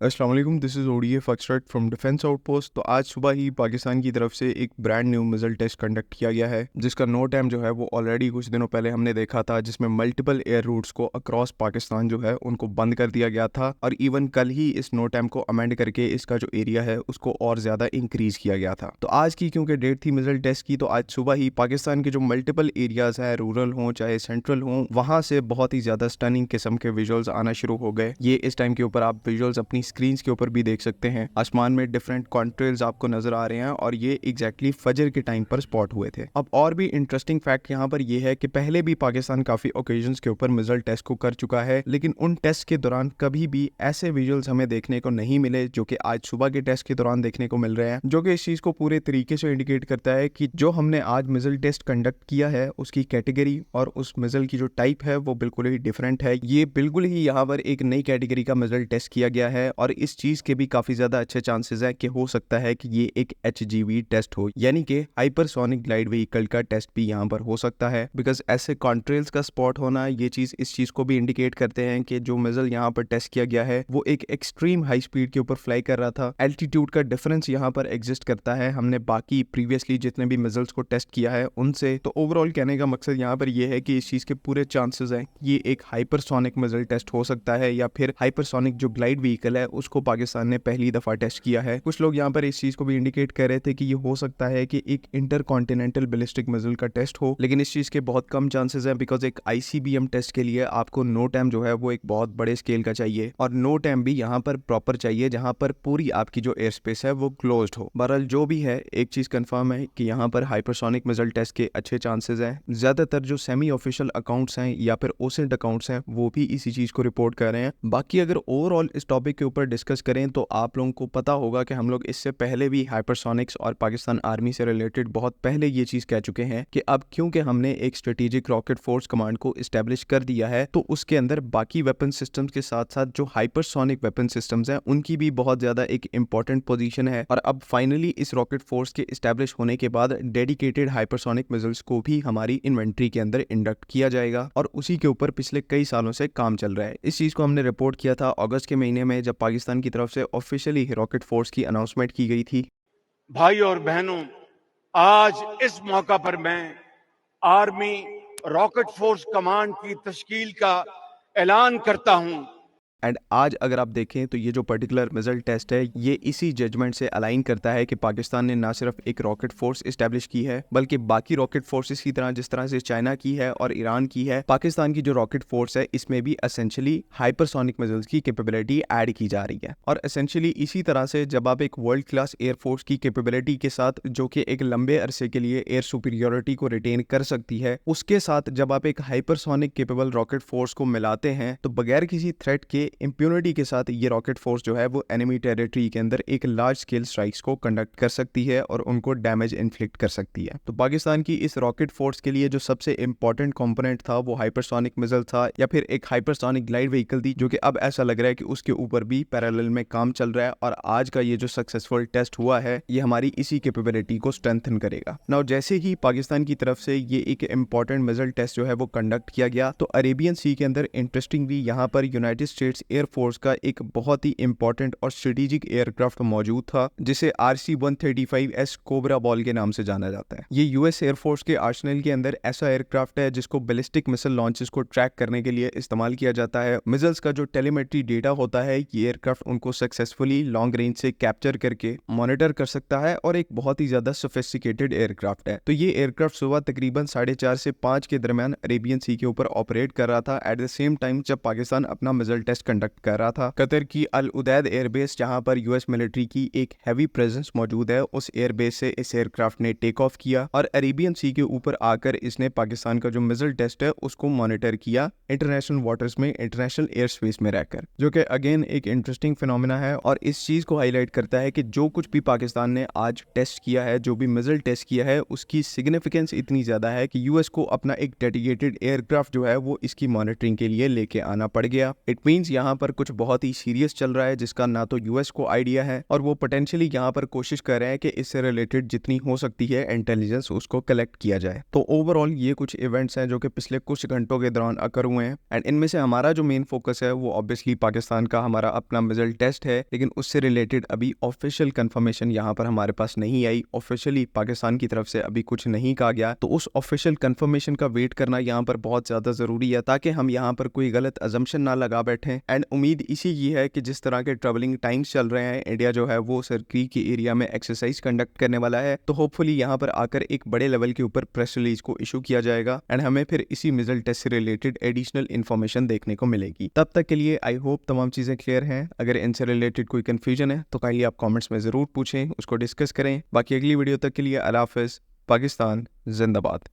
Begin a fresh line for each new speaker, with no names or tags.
अस्सलाम वालेकुम, this is ODF extract from defence outpost. तो आज सुबह ही पाकिस्तान की तरफ से एक brand new missile test conduct किया गया है, जिसका नो टाइम जो है वो ऑलरेडी कुछ दिनों पहले हमने देखा था, जिसमें मल्टीपल एयर रूट्स को अक्रॉस पाकिस्तान जो है उनको बंद कर दिया गया था। और इवन कल ही इस नो टाइम को अमेंड करके इसका जो एरिया है उसको और ज़्यादा इंक्रीज किया गया था। तो आज की क्योंकि डेट थी मिसाइल टेस्ट की, तो आज सुबह ही पाकिस्तान के जो मल्टीपल एरियाज है, रूरल हों चाहे सेंट्रल हों, वहाँ से बहुत ही ज़्यादा स्टनिंग किस्म के विजुअल्स आना शुरू हो गए। ये इस टाइम के ऊपर आप विजुअल्स अपनी स्क्रीन के ऊपर भी देख सकते हैं। आसमान में डिफरेंट कॉन्ट्रेल्स आपको नजर आ रहे हैं और ये एग्जैक्टली फजर के टाइम पर स्पॉट हुए थे। अब और भी इंटरेस्टिंग फैक्ट यहाँ पर यह है कि पहले भी पाकिस्तान काफी ओकेजन्स के ऊपर मिसाइल टेस्ट को कर चुका है, लेकिन उन टेस्ट के दौरान कभी भी ऐसे विजुअल्स हमें देखने को नहीं मिले जो कि आज सुबह के टेस्ट के दौरान देखने को मिल रहे हैं, जो कि इस चीज को पूरे तरीके से इंडिकेट करता है कि जो हमने आज मिसाइल टेस्ट कंडक्ट किया है उसकी कैटेगरी और उस मिसाइल की जो टाइप है वो बिल्कुल ही डिफरेंट है। ये बिल्कुल ही यहाँ पर एक नई कैटेगरी का मिसाइल टेस्ट किया गया है और इस चीज के भी काफी ज्यादा अच्छे चांसेस है कि हो सकता है कि ये एक HGV टेस्ट हो, यानी कि हाइपरसोनिक ग्लाइड व्हीकल का टेस्ट भी यहाँ पर हो सकता है। बिकॉज ऐसे कॉन्ट्रेल्स का स्पॉट होना, ये चीज इस चीज को भी इंडिकेट करते हैं कि जो मिसाइल यहाँ पर टेस्ट किया गया है वो एक एक्सट्रीम हाई स्पीड के ऊपर फ्लाई कर रहा था। एल्टीट्यूड का डिफरेंस यहाँ पर एग्जिस्ट करता है हमने बाकी प्रीवियसली जितने भी मिसाइल्स को टेस्ट किया है उनसे। तो ओवरऑल कहने का मकसद यहाँ पर यह है कि इस चीज के पूरे चांसेस है ये एक हाइपरसोनिक मिसाइल टेस्ट हो सकता है, या फिर हाइपरसोनिक जो ग्लाइड व्हीकल है उसको पाकिस्तान ने पहली दफा टेस्ट किया है। कुछ लोग यहाँ पर इस चीज को भी इंडिकेट कर रहे थे कि ये हो सकता है कि एक इंटरकॉन्टिनेंटल बैलिस्टिक मिसाइल का टेस्ट हो, लेकिन इस चीज के बहुत कम चांसेस हैं। बिकॉज एक ICBM टेस्ट के लिए आपको नो टाइम जो है वो एक बहुत बड़े स्केल का चाहिए, और नो टाइम भी यहाँ पर प्रॉपर चाहिए जहाँ पर पूरी आपकी जो एयर स्पेस है वो क्लोज्ड हो। बहरहाल जो भी है, एक चीज कंफर्म है कि यहाँ पर हाइपरसोनिक मिसाइल टेस्ट के अच्छे चांसेस हैं। ज्यादातर जो सेमी ऑफिशियल अकाउंट्स हैं या फिर ओसेंट अकाउंट्स हैं वो भी इसी चीज को रिपोर्ट कर रहे हैं। बाकी अगर ओवरऑल इस टॉपिक के ऊपर डिस्कस करें तो आप लोगों को पता होगा कि हम लोग इससे पहले भी हाइपरसोनिक्स और पाकिस्तान आर्मी से रिलेटेड बहुत पहले ये चीज कह चुके हैं कि अब क्योंकि हमने एक स्ट्रेटेजिक रॉकेट फोर्स कमांड को इस्टेब्लिश कर दिया है, तो उसके अंदर बाकी वेपन सिस्टम्स के साथ साथ जो हाइपरसोनिक वेपन सिस्टम्स हैं उनकी भी बहुत ज्यादा एक इंपॉर्टेंट पोजीशन है। और अब फाइनली इस रॉकेट फोर्स के इस्टेब्लिश होने के बाद डेडिकेटेड हाइपरसोनिक मिसाइल्स को भी हमारी इन्वेंट्री के अंदर इंडक्ट किया जाएगा, और उसी के ऊपर पिछले कई सालों से काम चल रहा है। इस चीज को हमने रिपोर्ट किया था अगस्त के महीने में, जब पाकिस्तान की तरफ से ऑफिशियली रॉकेट फोर्स की अनाउंसमेंट की गई थी।
भाई और बहनों, आज इस मौका पर मैं आर्मी रॉकेट फोर्स कमांड की तश्कील का ऐलान करता हूं।
एंड आज अगर आप देखें तो ये जो पर्टिकुलर मिसाइल टेस्ट है ये इसी जजमेंट से अलाइन करता है कि पाकिस्तान ने ना सिर्फ एक रॉकेट फोर्स इस्टेब्लिश की है, बल्कि बाकी रॉकेट फोर्सेस की तरह जिस तरह से चाइना की है और ईरान की है, पाकिस्तान की जो रॉकेट फोर्स है इसमें भी एसेंशियली हाइपरसोनिक मिसाइल्स की कैपेबिलिटी ऐड की जा रही है। और एसेंशियली इसी तरह से जब आप एक वर्ल्ड क्लास एयरफोर्स की कैपेबिलिटी के साथ, जो कि एक लंबे अरसे के लिए एयर सुपीरियोरिटी को रिटेन कर सकती है, उसके साथ जब आप एक हाइपरसोनिक कैपेबल रॉकेट फोर्स को मिलाते हैं, तो बगैर किसी थ्रेट के इंप्यूनिटी के साथ ये रॉकेट फोर्स जो है वो एनिमी टेरिटरी के अंदर एक लार्ज स्केल स्ट्राइक्स को कंडक्ट कर सकती है और उनको डैमेज इन्फ्लिक्ट कर सकती है। तो पाकिस्तान की इस रॉकेट फोर्स के लिए जो सबसे इंपॉर्टेंट कंपोनेंट था वो हाइपरसोनिक मिसाइल था, या फिर एक हाइपरसोनिक ग्लाइड व्हीकल थी, जो कि अब ऐसा लग रहा है कि उसके ऊपर भी पैरेलल में काम चल रहा है। और आज का ये जो सक्सेसफुल टेस्ट हुआ है ये हमारी इसी कैपेबिलिटी को स्ट्रेंथन करेगा। नाउ जैसे ही पाकिस्तान की तरफ से ये एक इंपॉर्टेंट मिसाइल टेस्ट जो है वो कंडक्ट किया गया, तो अरेबियन सी के अंदर इंटरेस्टिंगली यहाँ पर यूनाइटेड स्टेट्स एयर फोर्स का एक बहुत ही इंपॉर्टेंट और स्ट्रेटेजिक एयरक्राफ्ट मौजूद था, जिसे RC-135S कोबरा बॉल के नाम से जाना जाता है। ये US एयरफोर्स के आर्सेनल के अंदर ऐसा एयरक्राफ्ट है जिसको बैलिस्टिक मिसाइल लॉन्चेस को ट्रैक करने के लिए इस्तेमाल किया जाता है। मिसाइल्स का जो टेलीमेट्री डेटा होता है, ये एयरक्राफ्ट उनको सक्सेसफुली लॉन्ग रेंज से कैप्चर करके मॉनिटर कर सकता है, और एक बहुत ही ज्यादा सोफिस्टिकेटेड एयरक्राफ्ट है। तो ये एयरक्राफ्ट सुबह तकरीबन 4:30 से 5 के दरमियान अरेबियन सी के ऊपर ऑपरेट कर रहा था, एट द सेम टाइम जब पाकिस्तान अपना मिसाइल टेस्ट कंडक्ट कर रहा था। कतर की अल उदैद एयरबेस, जहां पर US मिलिट्री की एक हैवी प्रेजेंस मौजूद है, उस एयरबेस से इस एयरक्राफ्ट ने टेक ऑफ किया और अरेबियन सी के ऊपर आकर इसने पाकिस्तान का जो मिसाइल टेस्ट है उसको मॉनिटर किया इंटरनेशनल वाटर्स में, इंटरनेशनल एयर स्पेस में रहकर, जो कि अगेन एक इंटरेस्टिंग फिनोमिना है और इस चीज को हाईलाइट करता है कि जो कुछ भी पाकिस्तान ने आज टेस्ट किया है, जो भी मिसाइल टेस्ट किया है, उसकी सिग्निफिकेंस इतनी ज्यादा है कि US को अपना एक डेडिकेटेड एयरक्राफ्ट जो है वो इसकी मॉनिटरिंग के लिए लेके आना पड़ गया। इट मींस यहाँ पर कुछ बहुत ही सीरियस चल रहा है जिसका ना तो यूएस को आइडिया है और वो पोटेंशियली यहाँ पर कोशिश कर रहे हैं कि इससे रिलेटेड जितनी हो सकती है इंटेलिजेंस उसको कलेक्ट किया जाए। तो ओवरऑल ये कुछ इवेंट्स हैं जो कि पिछले कुछ घंटों के दौरान अकर हुए हैं एंड इनमें से हमारा जो मेन फोकस है वो ऑब्वियसली पाकिस्तान का हमारा अपना मिसाइल टेस्ट है, लेकिन उससे रिलेटेड अभी ऑफिशियल कंफर्मेशन यहाँ पर हमारे पास नहीं आई। ऑफिशियली पाकिस्तान की तरफ से अभी कुछ नहीं कहा गया, तो उस ऑफिशियल कंफर्मेशन का वेट करना यहाँ पर बहुत ज्यादा जरूरी है ताकि हम यहाँ पर कोई गलत अजम्पशन ना लगा बैठे। एंड उम्मीद इसी की है कि जिस तरह के ट्रेवलिंग टाइम्स चल रहे हैं, इंडिया जो है वो सर्की के एरिया में एक्सरसाइज कंडक्ट करने वाला है, तो होपफुली यहाँ पर आकर एक बड़े लेवल के ऊपर प्रेस रिलीज को इशू किया जाएगा एंड हमें फिर इसी मिसाइल टेस्ट से रिलेटेड एडिशनल इन्फॉर्मेशन देखने को मिलेगी। तब तक के लिए आई होप तमाम चीजें क्लियर हैं। अगर इनसे रिलेटेड कोई कंफ्यूजन है तो काइंडली आप कमेंट्स में जरूर पूछें, उसको डिस्कस करें। बाकी अगली वीडियो तक के लिए अल्लाह हाफिज़। पाकिस्तान जिंदाबाद।